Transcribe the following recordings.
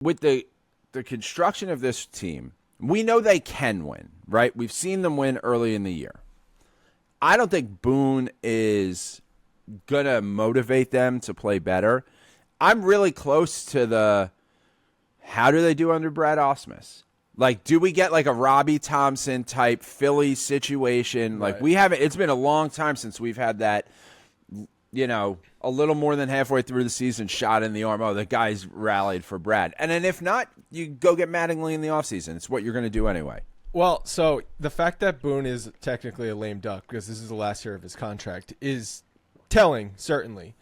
with the construction of this team, we know they can win, right? We've seen them win early in the year. I don't think Boone is going to motivate them to play better. I'm really close to the how do they do under Brad Ausmus? Like, do we get like a Robbie Thompson type Philly situation? Like, Right. we haven't, it's been a long time since we've had that, you know, a little more than halfway through the season shot in the arm. Oh, the guy's rallied for Brad. And then if not, you go get Mattingly in the offseason. It's what you're going to do anyway. Well, so the fact that Boone is technically a lame duck because this is the last year of his contract is telling, certainly.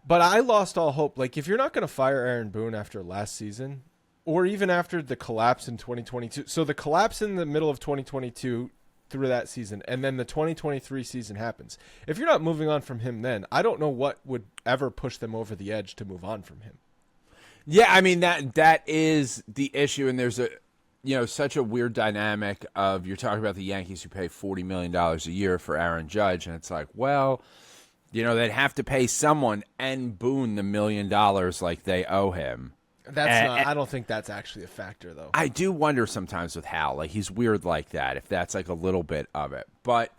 But I lost all hope. Like, if you're not going to fire Aaron Boone after last season, or even after the collapse in 2022. So the collapse in the middle of 2022 through that season, and then the 2023 season happens. If you're not moving on from him then, I don't know what would ever push them over the edge to move on from him. Yeah, I mean, that is the issue, and there's such a weird dynamic of you're talking about the Yankees who pay $40 million a year for Aaron Judge, and it's like, well, they'd have to pay someone and Boone the $1 million like they owe him. I don't think that's actually a factor, though. I do wonder sometimes with Hal. Like, he's weird like that, if that's like a little bit of it. But,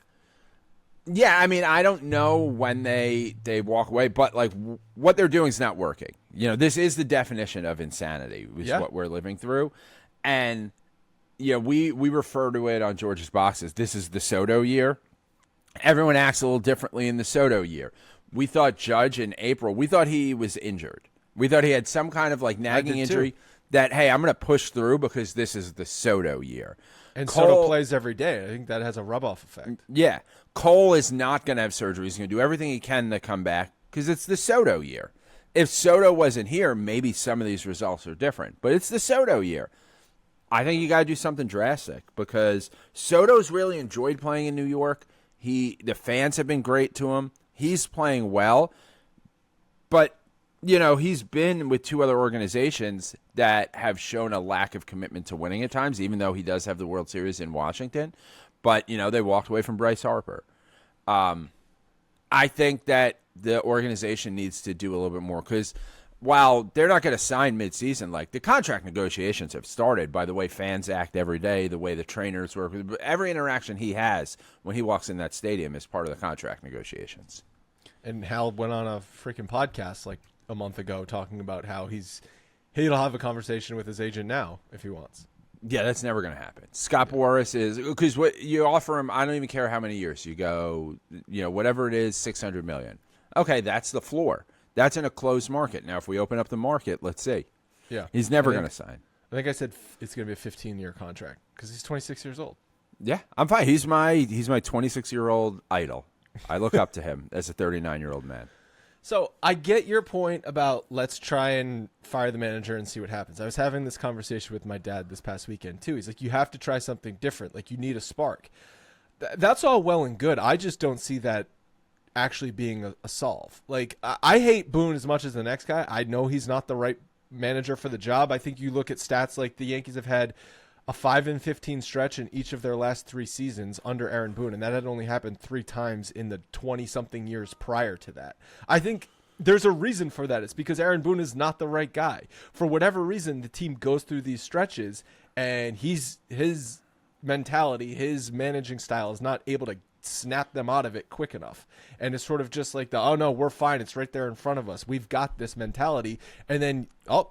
yeah, I mean, I don't know when they walk away, but, like, what they're doing is not working. This is the definition of insanity, is what we're living through. And, we refer to it on George's boxes. This is the Soto year. Everyone acts a little differently in the Soto year. We thought Judge in April, we thought he was injured. We thought he had some kind of like nagging injury that, hey, I'm going to push through because this is the Soto year. And Soto plays every day. I think that has a rub-off effect. Yeah. Cole is not going to have surgery. He's going to do everything he can to come back because it's the Soto year. If Soto wasn't here, maybe some of these results are different. But it's the Soto year. I think you got to do something drastic because Soto's really enjoyed playing in New York. The fans have been great to him. He's playing well. But he's been with two other organizations that have shown a lack of commitment to winning at times, even though he does have the World Series in Washington. But, they walked away from Bryce Harper. I think that the organization needs to do a little bit more because while they're not going to sign midseason, like the contract negotiations have started by the way fans act every day, the way the trainers work. Every interaction he has when he walks in that stadium is part of the contract negotiations. And Hal went on a freaking podcast like a month ago talking about how he'll have a conversation with his agent now if he wants. Yeah, that's never going to happen. Scott Boras is because what you offer him, I don't even care how many years you go, whatever it is, $600 million. Okay, that's the floor. That's in a closed market. Now, if we open up the market, let's see. Yeah, he's never going to sign. I think I said it's going to be a 15-year contract because he's 26 years old. Yeah, I'm fine. He's my 26-year-old idol. I look up to him as a 39-year-old man. So I get your point about let's try and fire the manager and see what happens. I was having this conversation with my dad this past weekend, too. He's like, you have to try something different. Like, you need a spark. That's all well and good. I just don't see that actually being a solve. Like, I hate Boone as much as the next guy. I know he's not the right manager for the job. I think you look at stats like the Yankees have had a 5-15 stretch in each of their last 3 seasons under Aaron Boone, and that had only happened 3 times in the 20-something years prior to that. I think there's a reason for that. It's because Aaron Boone is not the right guy. For whatever reason, the team goes through these stretches, and his mentality, his managing style is not able to snap them out of it quick enough. And it's sort of just like oh no, we're fine, it's right there in front of us, we've got this mentality. And then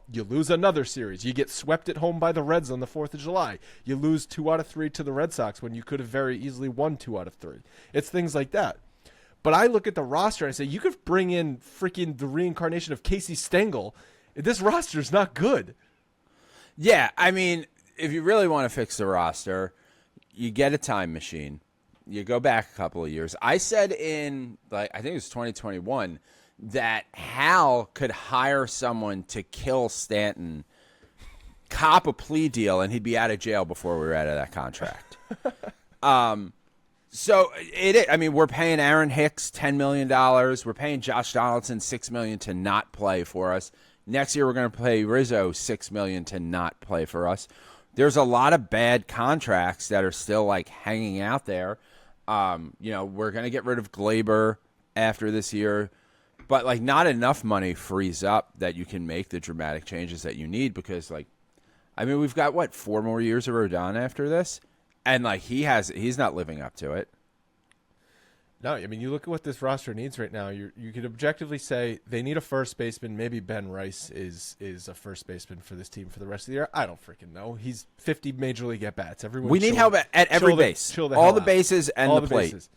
you lose another series, you get swept at home by the Reds on the 4th of July, you lose 2 out of 3 to the Red Sox when you could have very easily won 2 out of 3. It's things like that. But I look at the roster and I say, you could bring in freaking the reincarnation of Casey Stengel. This roster is not good. Yeah, I mean, if you really want to fix the roster, you get a time machine. You go back a couple of years. I said in, I think it was 2021, that Hal could hire someone to kill Stanton, cop a plea deal, and he'd be out of jail before we were out of that contract. So I mean, we're paying Aaron Hicks $10 million. We're paying Josh Donaldson $6 million to not play for us. Next year, we're going to pay Rizzo $6 million to not play for us. There's a lot of bad contracts that are still hanging out there. We're going to get rid of Glaber after this year, But like not enough money frees up that you can make the dramatic changes that you need because like, I mean, we've got what 4 more years of Rodon after this, and like he's not living up to it. No, I mean, you look at what this roster needs right now. You could objectively say they need a first baseman. Maybe Ben Rice is a first baseman for this team for the rest of the year. I don't freaking know. He's 50 major league at bats. We need help at every base. All the bases and the plate.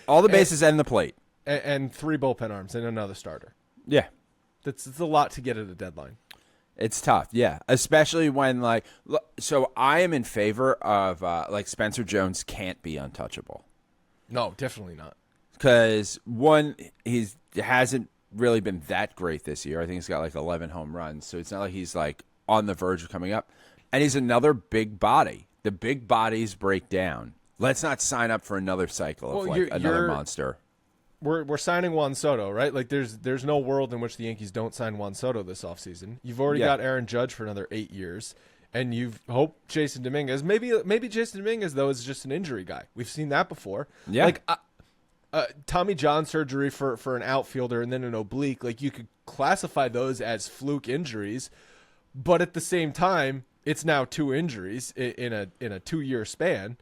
All the bases and the plate. And 3 bullpen arms and another starter. Yeah. It's a lot to get at a deadline. It's tough, yeah. Especially when, like, so I am in favor of, like, Spencer Jones can't be untouchable. No, definitely not. Because, one, he hasn't really been that great this year. I think he's got, like, 11 home runs. So it's not like he's, like, on the verge of coming up. And he's another big body. The big bodies break down. Let's not sign up for another cycle of, like, another monster. We're signing Juan Soto, right? Like there's no world in which the Yankees don't sign Juan Soto this offseason. You've already got Aaron Judge for another 8 years, and you've hoped Jason Dominguez. Maybe Jason Dominguez though is just an injury guy. We've seen that before. Yeah. Like Tommy John surgery for an outfielder and then an oblique. Like you could classify those as fluke injuries, but at the same time, it's now 2 injuries in a 2-year span.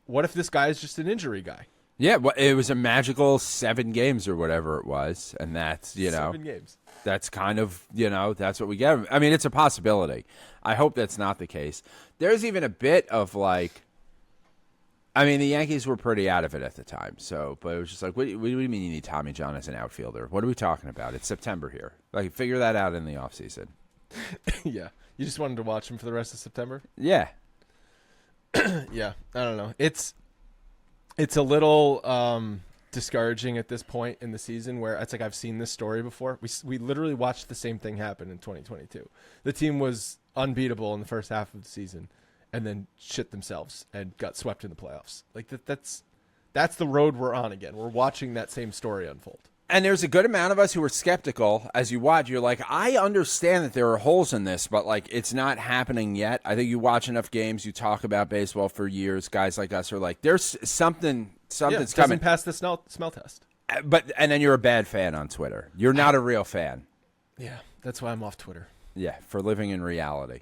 What if this guy is just an injury guy? Yeah, well, it was a magical 7 games or whatever it was, and that's, 7 games. That's kind of, that's what we get. I mean, it's a possibility. I hope that's not the case. There's even a bit of, like, I mean, the Yankees were pretty out of it at the time, but it was just like, what do you mean you need Tommy John as an outfielder? What are we talking about? It's September here. Like, figure that out in the offseason. Yeah. You just wanted to watch him for the rest of September? Yeah. Yeah, I don't know. It's a little discouraging at this point in the season where it's like I've seen this story before. We literally watched the same thing happen in 2022. The team was unbeatable in the first half of the season and then shit themselves and got swept in the playoffs. Like that's the road we're on again. We're watching that same story unfold. And there's a good amount of us who are skeptical. As you watch, you're like, I understand that there are holes in this, but, like, it's not happening yet. I think you watch enough games, you talk about baseball for years, guys like us are like, there's something's coming. Doesn't pass the smell test. And then you're a bad fan on Twitter. You're not a real fan. Yeah, that's why I'm off Twitter. Yeah, for living in reality.